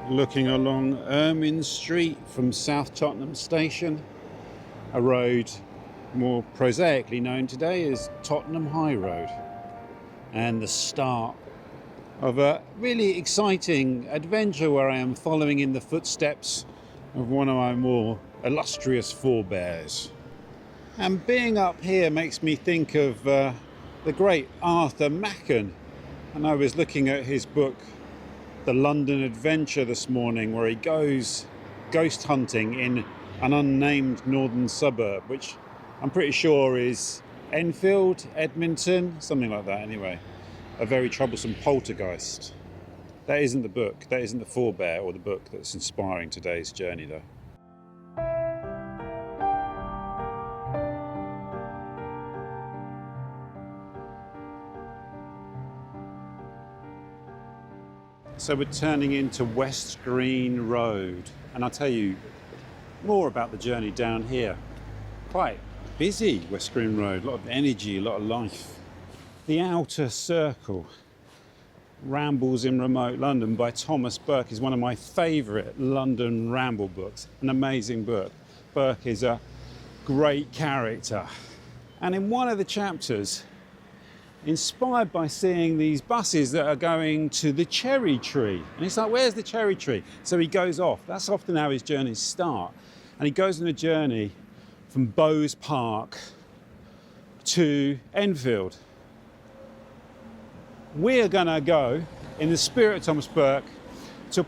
looking along Ermine Street from South Tottenham Station, a road more prosaically known today as Tottenham High Road, and the start of a really exciting adventure where I am following in the footsteps of one of my more illustrious forebears. And being up here makes me think of the great Arthur Machen, and I was looking at his book The London Adventure this morning, where he goes ghost hunting in an unnamed northern suburb, which I'm pretty sure is Enfield, Edmonton, something like that anyway. A very troublesome poltergeist. That isn't the book, that isn't the forebear or the book that's inspiring today's journey though. So we're turning into West Green Road, and I'll tell you more about the journey down here. Quite busy West Green Road, a lot of energy, a lot of life. The Outer Circle, Rambles in Remote London by Thomas Burke is one of my favourite London ramble books, an amazing book. Burke is a great character. And in one of the chapters, inspired by seeing these buses that are going to the cherry tree. And it's like, where's the cherry tree? So he goes off. That's often how his journeys start. And he goes on a journey from Bowes Park to Enfield. We're gonna go, in the spirit of Thomas Burke, to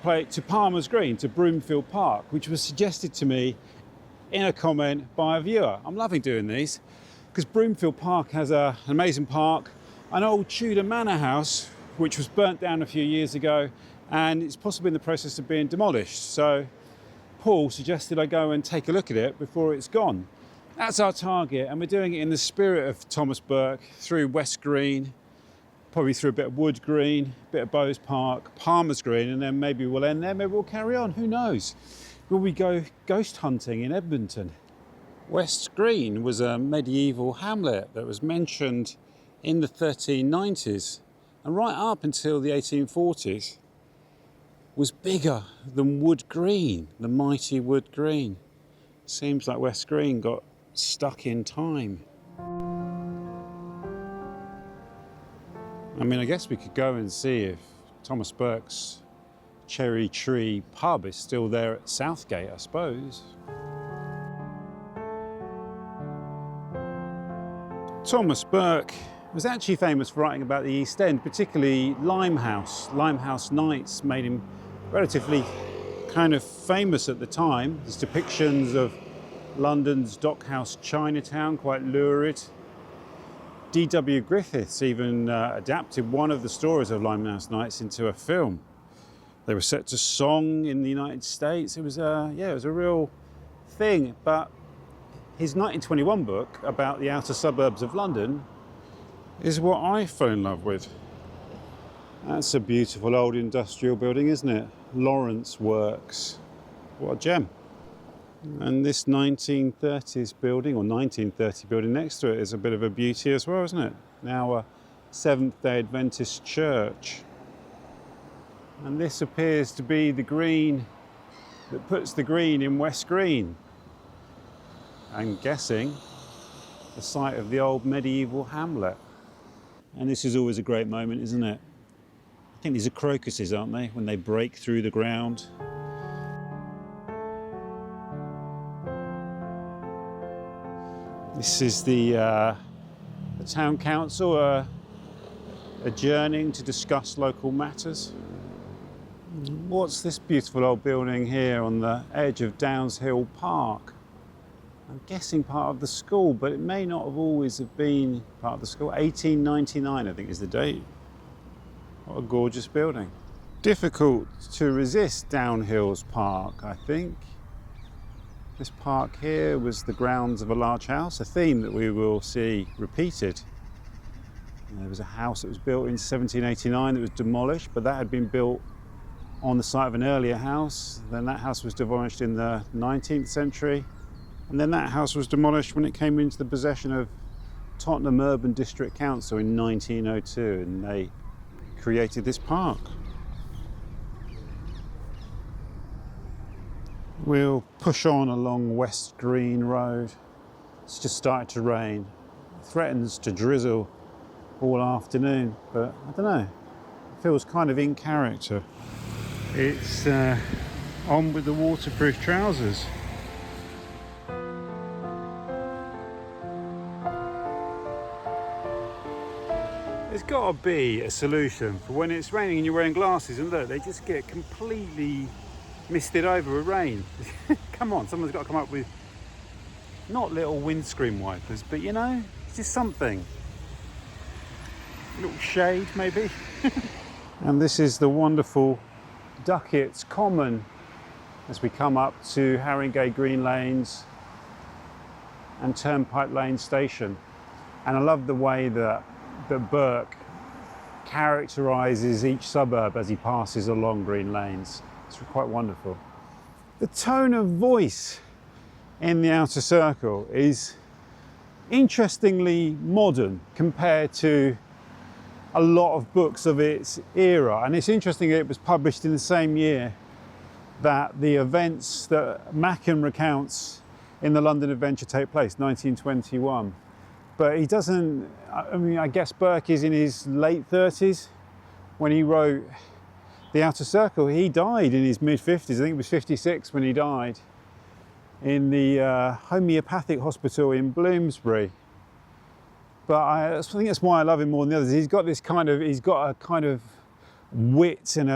Palmer's Green, to Broomfield Park, which was suggested to me in a comment by a viewer. I'm loving doing these, because Broomfield Park has an amazing park, an old Tudor manor house, which was burnt down a few years ago, and it's possibly in the process of being demolished. So Paul suggested I go and take a look at it before it's gone. That's our target, and we're doing it in the spirit of Thomas Burke, through West Green, probably through a bit of Wood Green, a bit of Bowes Park, Palmer's Green, and then maybe we'll end there, maybe we'll carry on, who knows? Will we go ghost hunting in Edmonton? West Green was a medieval hamlet that was mentioned in the 1390s, and right up until the 1840s was bigger than Wood Green, the mighty Wood Green. Seems like West Green got stuck in time. I mean, I guess we could go and see if Thomas Burke's Cherry Tree pub is still there at Southgate, I suppose. Thomas Burke was actually famous for writing about the East End, particularly Limehouse. Limehouse Nights made him relatively kind of famous at the time. There's depictions of London's dockhouse Chinatown, quite lurid. D.W. Griffiths even adapted one of the stories of Limehouse Nights into a film. They were set to song in the United States. It was a real thing. But his 1921 book about the outer suburbs of London is what I fell in love with. That's a beautiful old industrial building, isn't it? Lawrence Works. What a gem. And this 1930s building, or 1930 building next to it, is a bit of a beauty as well, isn't it? Now a Seventh-day Adventist church. And this appears to be the green that puts the green in West Green. I'm guessing the site of the old medieval hamlet. And this is always a great moment, isn't it? I think these are crocuses, aren't they, when they break through the ground. This is the town council adjourning to discuss local matters. What's this beautiful old building here on the edge of Downs Hill Park? I'm guessing part of the school, but it may not have always have been part of the school. 1899, I think, is the date. What a gorgeous building. Difficult to resist Downhill's Park, I think. This park here was the grounds of a large house, a theme that we will see repeated. There was a house that was built in 1789 that was demolished, but that had been built on the site of an earlier house. Then that house was demolished in the 19th century. And then that house was demolished when it came into the possession of Tottenham Urban District Council in 1902, and they created this park. We'll push on along West Green Road. It's just started to rain. It threatens to drizzle all afternoon, but I don't know. It feels kind of in character. It's on with the waterproof trousers. There's got to be a solution for when it's raining and you're wearing glasses and look, they just get completely misted over with rain. Come on, someone's got to come up with not little windscreen wipers, but you know, just something. A little shade maybe. And this is the wonderful Duckett's Common as we come up to Haringey Green Lanes and Turnpike Lane Station. And I love the way that Burke characterises each suburb as he passes along Green Lanes. It's quite wonderful. The tone of voice in the Outer Circle is interestingly modern compared to a lot of books of its era. And it's interesting it was published in the same year that the events that Mackem recounts in the London Adventure take place, 1921. But he doesn't, I mean, I guess Burke is in his late 30s when he wrote The Outer Circle. He died in his mid-50s. I think it was 56 when he died in the homeopathic hospital in Bloomsbury. But I think that's why I love him more than the others. He's got a kind of wit and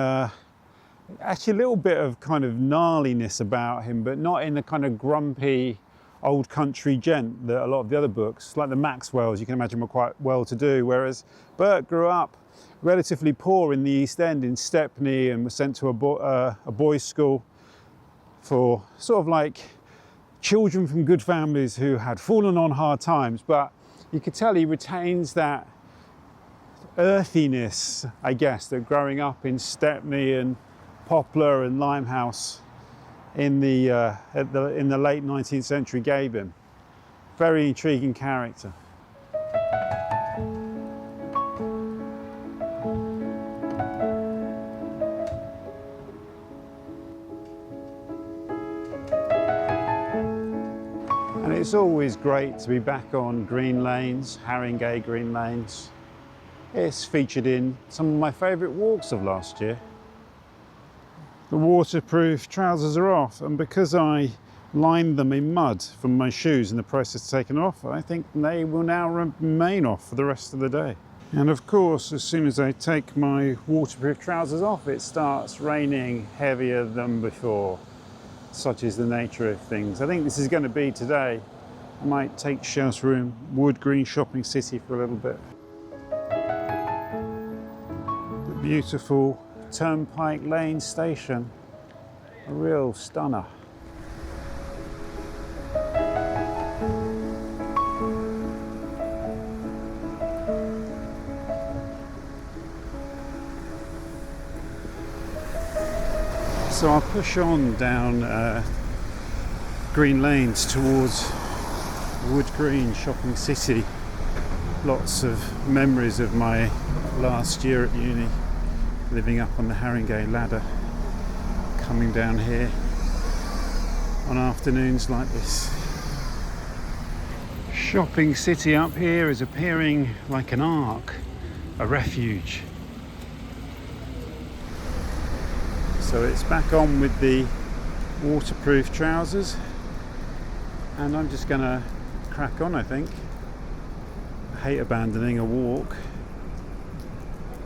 actually a little bit of kind of gnarliness about him, but not in the kind of grumpy old country gent that a lot of the other books, like the Maxwells, you can imagine were quite well to do, whereas Burke grew up relatively poor in the East End in Stepney and was sent to a boys' school for sort of like children from good families who had fallen on hard times. But you could tell he retains that earthiness, I guess, that growing up in Stepney and Poplar and Limehouse in the late 19th century gave him. Very intriguing character. And it's always great to be back on Green Lanes, Haringey Green Lanes. It's featured in some of my favourite walks of last year. The waterproof trousers are off, and because I lined them in mud from my shoes in the process of taking off, I think they will now remain off for the rest of the day. And of course, as soon as I take my waterproof trousers off, it starts raining heavier than before. Such is the nature of things. I think this is going to be today. I might take shelter in Wood Green Shopping City for a little bit. The beautiful Turnpike Lane Station, a real stunner. So I'll push on down Green Lanes towards Wood Green Shopping City. Lots of memories of my last year at uni, living up on the Haringey ladder, coming down here on afternoons like this. Shopping City up here is appearing like an ark, a refuge. So it's back on with the waterproof trousers, and I'm just gonna crack on, I think. I hate abandoning a walk,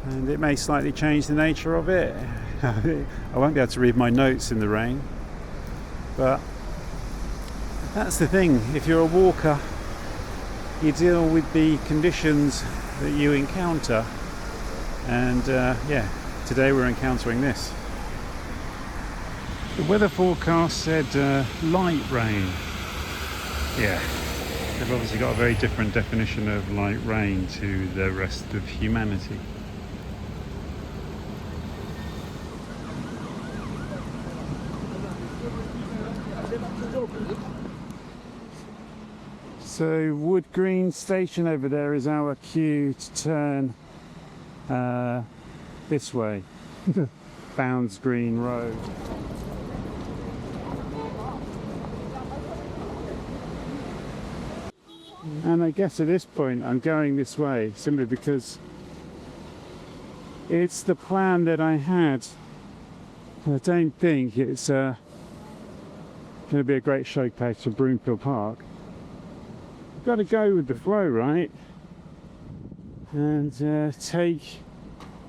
and it may slightly change the nature of it. I won't be able to read my notes in the rain, but that's the thing. If you're a walker, you deal with the conditions that you encounter, and yeah, today we're encountering this. The weather forecast said light rain. Yeah, they've obviously got a very different definition of light rain to the rest of humanity. So Wood Green Station over there is our cue to turn this way, Bounds Green Road. And I guess at this point I'm going this way simply because it's the plan that I had. I don't think it's going to be a great showcase for Broomfield Park. You've got to go with the flow, right? And take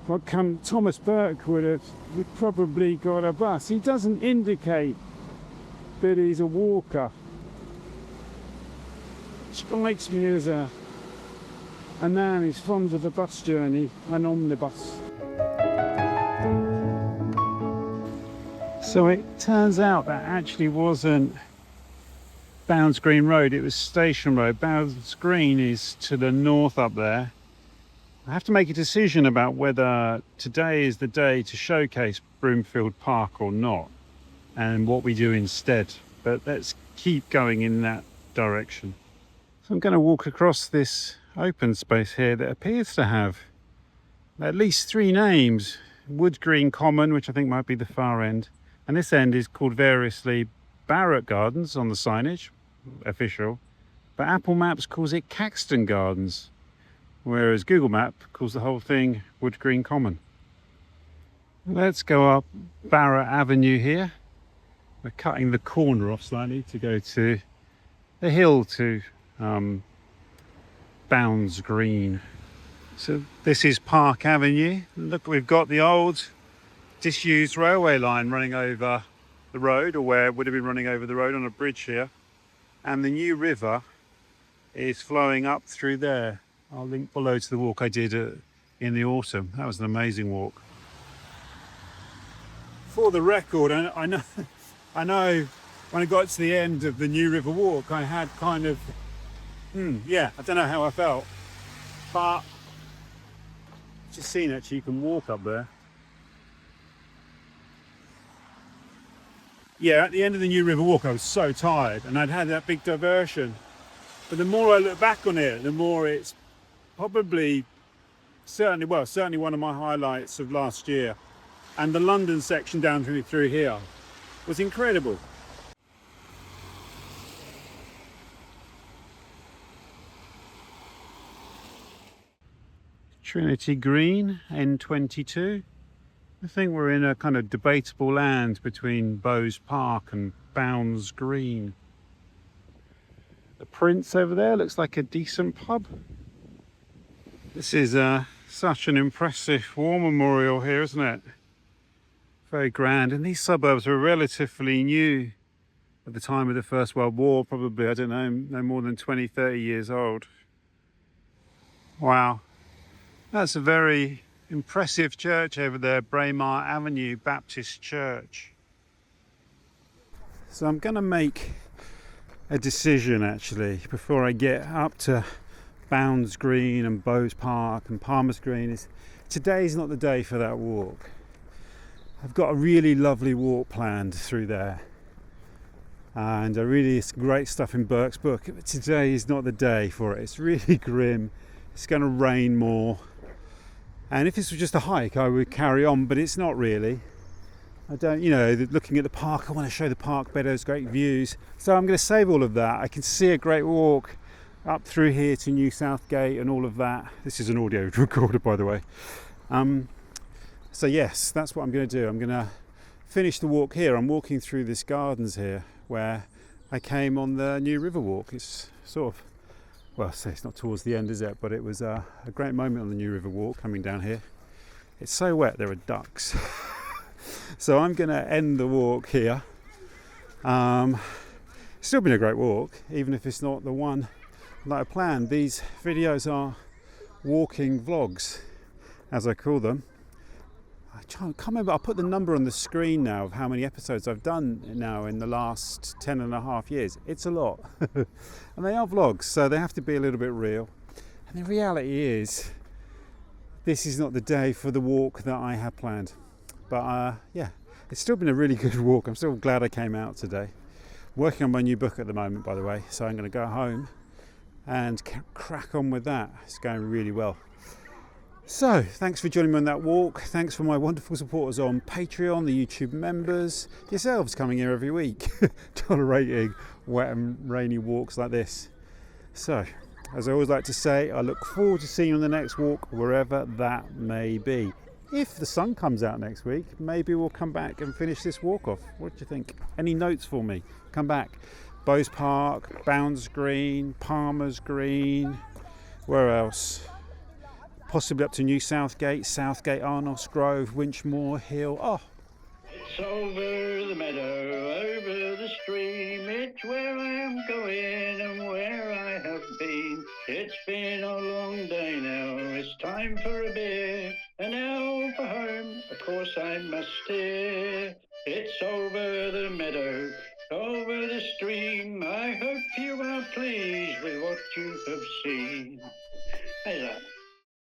what Thomas Burke would probably got a bus. He doesn't indicate that he's a walker. Strikes me as a man who's fond of a bus journey, an omnibus. So it turns out that actually wasn't Bounds Green Road, it was Station Road. Bounds Green is to the north up there. I have to make a decision about whether today is the day to showcase Broomfield Park or not, and what we do instead. But let's keep going in that direction. So I'm going to walk across this open space here that appears to have at least 3 names. Wood Green Common, which I think might be the far end. And this end is called variously Barrett Gardens on the signage, official. But Apple Maps calls it Caxton Gardens, whereas Google Map calls the whole thing Wood Green Common. Let's go up Barrett Avenue here. We're cutting the corner off slightly to go to the hill to Bounds Green. So this is Park Avenue. Look, we've got the old disused railway line running over the road, or where it would have been running over the road on a bridge here. And the new river is flowing up through there. I'll link below to the walk I did in the autumn. That was an amazing walk. For the record, I know when I got to the end of the New River Walk, I had kind of, I don't know how I felt, but just seen actually you can walk up there. Yeah, at the end of the New River Walk, I was so tired, and I'd had that big diversion. But the more I look back on it, the more it's probably certainly one of my highlights of last year. And the London section down through here was incredible. Trinity Green, N22. I think we're in a kind of debatable land between Bowes Park and Bounds Green. The Prince over there looks like a decent pub. This is such an impressive war memorial here, isn't it? Very grand. And these suburbs were relatively new at the time of the First World War, probably, I don't know, no more than 20, 30 years old. Wow. That's a very impressive church over there, Braemar Avenue Baptist Church. So I'm going to make a decision actually before I get up to Bounds Green and Bowes Park and Palmer's Green. Today's not the day for that walk. I've got a really lovely walk planned through there, and it's great stuff in Burke's book, but today is not the day for it. It's really grim. It's going to rain more. And if this was just a hike, I would carry on, but it's not really. I don't, looking at the park, I want to show the park better, there's great views. So I'm going to save all of that. I can see a great walk up through here to New Southgate and all of that. This is an audio recorder, by the way. So yes, that's what I'm going to do. I'm going to finish the walk here. I'm walking through this gardens here where I came on the New River Walk. It's sort of, it's not towards the end, is it? But it was a great moment on the New River Walk coming down here. It's so wet, there are ducks. So I'm going to end the walk here. Still been a great walk, even if it's not the one that I planned. These videos are walking vlogs, as I call them. I can't remember, I'll put the number on the screen now of how many episodes I've done now in the last 10 and a half years. It's a lot. And they are vlogs, so they have to be a little bit real. And the reality is, this is not the day for the walk that I had planned. But it's still been a really good walk. I'm still glad I came out today. Working on my new book at the moment, by the way, so I'm going to go home and crack on with that. It's going really well. So, thanks for joining me on that walk. Thanks for my wonderful supporters on Patreon, the YouTube members, yourselves coming here every week, tolerating wet and rainy walks like this. So, as I always like to say, I look forward to seeing you on the next walk, wherever that may be. If the sun comes out next week, maybe we'll come back and finish this walk off. What do you think? Any notes for me? Come back. Bowes Park, Bounds Green, Palmer's Green, where else? Possibly up to New Southgate, Arnos Grove, Winchmore Hill. Oh, it's over the meadow, over the stream. It's where I am going and where I have been. It's been a long day now. It's time for a beer. And now for home, of course I must steer. It's over the meadow.